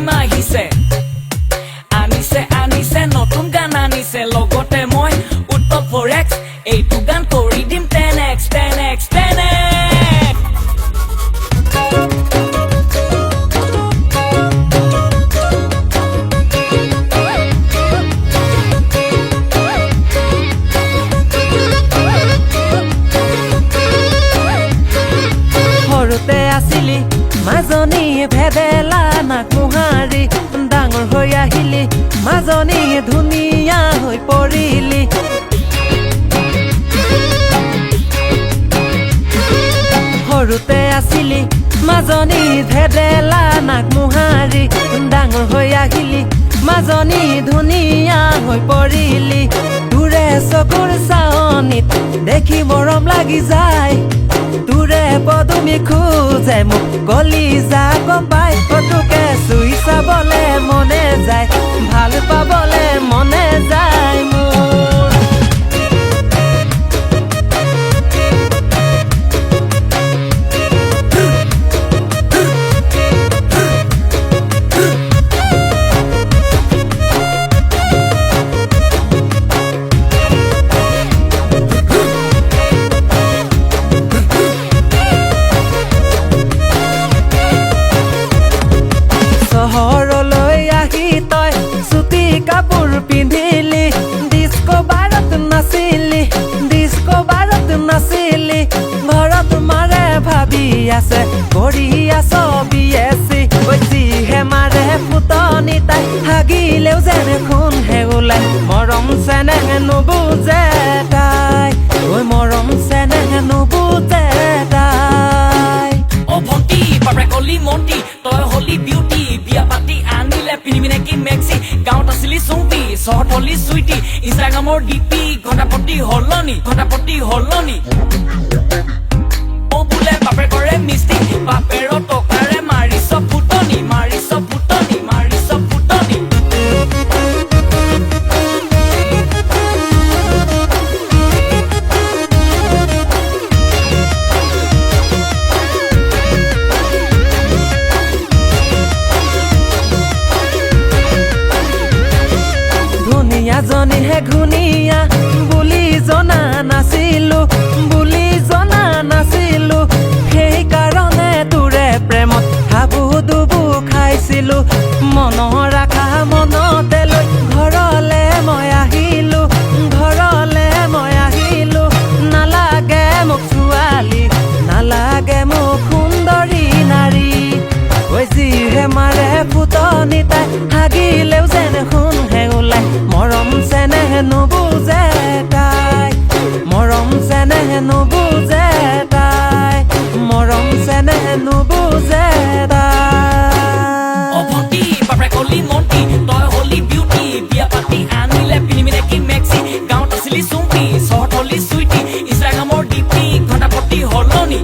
team আহিছে আনিছে আনিছে নতুন গান আনিছে লগতে মই উত্তপ ফৰেক্স এইটো গান কৰি দিম 10x 10x 10x সৰুতে আছিলি মাজনী ভেদেলা নাকুহাৰী ডাঙৰ হৈ আহিলি মাজনী ধুনীয়া হৈ পৰিলি সৰুতে আছিলি মাজনী ভেদেলা নাকুহাৰী ডাঙৰ হৈ আহিলি মাজনী ধুনীয়া হৈ পৰিলি তোৰে চকুৰ চাৱনিত দেখি মৰম লাগি যায় তোৰে পদুমি খোজে মোক গলি যা গম পাই তোকে চুই চাবলে মনে যায় ভাল পাবলে মনে যায় মোৰ চহৰলৈ আহি তই চুটি কাপোৰ পিন্ধিলি ডিস্কো বাৰত নাচিলি ঘৰত মাৰে ভাবি আছে কৰি আছ বিএছি যিহে মাৰে ফুটনি তাই হাগিলেও যেনে খুন হে ওলাই মৰম চেনেহ নুবুজে তাই ঐ মৰম চেনেহ নুবুজে তাই ও ভণ্টি বাপেক হলি মন্টি তই হলি বিউটি বিয়া পাতি আনিলে পিন্ধিবি নেকি মেক্সি গাঁৱত আছিলি চুম্পি চহৰত হলি চুইটি ইনষ্টাগ্ৰামৰ ডিপি ঘটাপতি হলনি ও বোলে বাপেকৰে মিষ্টি বাপেৰ টকাৰে মাৰিছ ফুটনি ধুনীয়াজনীহে ঘুনীয়া বুলি জনা নাছিলো সেইকাৰণে তোৰে প্ৰেমত হাবু দুবু খাইছিলো মনৰ আশা মনতে লৈ ঘৰলে মই আহিলো নালাগে মোক ছোৱালী নালাগে মোক সুন্দৰী নাৰী ঐ যিহে মাৰে ফুটনি তাই হাগিলেও যেনে সোণ হে ওলাই মৰম চেনেহ নুবুজে তাই মৰম চেনেহ নুবুজে তাই মৰম চেনেহ নুবুজে তাই ও ভণ্টি বাপেক হলি মন্টি তই হলি বিউটি বিয়া পাতি আনিলে পিন্ধিবি নেকি মেক্সি গাঁৱত আছিলি চুম্পি চহৰত হলি চুইটি ইনষ্টাগ্ৰামৰ ডিপি ঘটাপতি হলনি